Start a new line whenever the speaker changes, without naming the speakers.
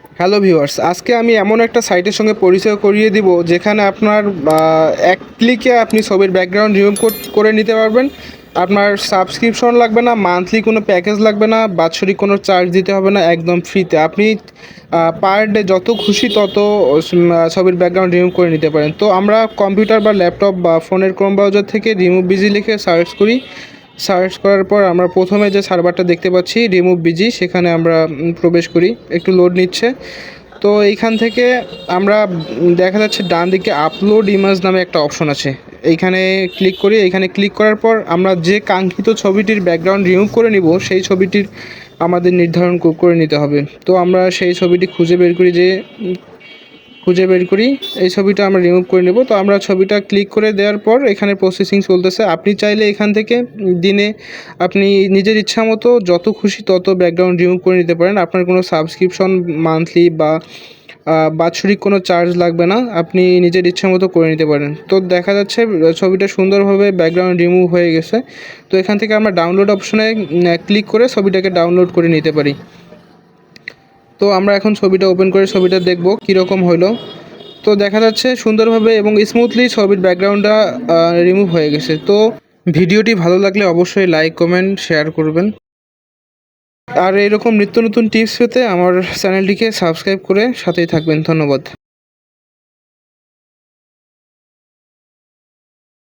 Hello viewers, আজকে আমি এমন একটা সাইটের সঙ্গে পরিচয় করিয়ে দিব যেখানে আপনার এক ক্লিকে আপনি ছবির ব্যাকগ্রাউন্ড রিমুভ করে নিতে পারবেন। আপনার সাবস্ক্রিপশন লাগবে না, মান্থলি কোনো প্যাকেজ লাগবে না, বাৎসরিক কোনো চার্জ দিতে হবে না, একদম ফ্রিতে আপনি পার ডে যত খুশি তত ছবির ব্যাকগ্রাউন্ড রিমুভ করে নিতে পারেন। তো আমরা কম্পিউটার বা ল্যাপটপ বা ফোনের ক্রোম ব্রাউজার থেকে রিমুভ বিজি লিখে সার্চ করি। সার্চ করার পর আমরা প্রথমে যে সার্ভারটা দেখতে পাচ্ছি রিমুভ বিজি, সেখানে আমরা প্রবেশ করি। একটু লোড নিচ্ছে। তো এইখান থেকে আমরা দেখা যাচ্ছে ডান দিকে আপলোড ইমেজ নামে একটা অপশন আছে, এইখানে ক্লিক করি। এইখানে ক্লিক করার পর আমরা যে কাঙ্ক্ষিত ছবিটির ব্যাকগ্রাউন্ড রিমুভ করে নিব সেই ছবিটির আমাদের নির্ধারণ করে নিতে হবে। তো আমরা সেই ছবিটি খুঁজে বের করি, এই ছবিটা আমরা রিমুভ করে নেব। তো আমরা ছবিটা ক্লিক করে দেওয়ার পর এখানে প্রসেসিং চলতেছে। আপনি চাইলে এখান থেকে দিনে আপনি নিজের ইচ্ছা মতো যত খুশি তত ব্যাকগ্রাউন্ড রিমুভ করে নিতে পারেন। আপনার কোনো সাবস্ক্রিপশন মান্থলি বা বাৎসরিক কোনো চার্জ লাগবে না, আপনি নিজের ইচ্ছা মতো করে নিতে পারেন। তো দেখা যাচ্ছে ছবিটা সুন্দরভাবে ব্যাকগ্রাউন্ড রিমুভ হয়ে গেছে। তো এখান থেকে আমরা ডাউনলোড অপশনে ক্লিক করে ছবিটাকে ডাউনলোড করে নিতে পারি। তো আমরা এখন ছবিটা ওপেন করে ছবিটা দেখব কীরকম হলো। তো দেখা যাচ্ছে সুন্দরভাবে এবং স্মুথলি ছবির ব্যাকগ্রাউন্ডটা রিমুভ হয়ে গেছে। তো ভিডিওটি ভালো লাগলে অবশ্যই লাইক, কমেন্ট, শেয়ার করবেন। আর এরকম নিত্য নতুন টিপস পেতে আমার চ্যানেলটিকে সাবস্ক্রাইব করে সাথেই থাকবেন। ধন্যবাদ।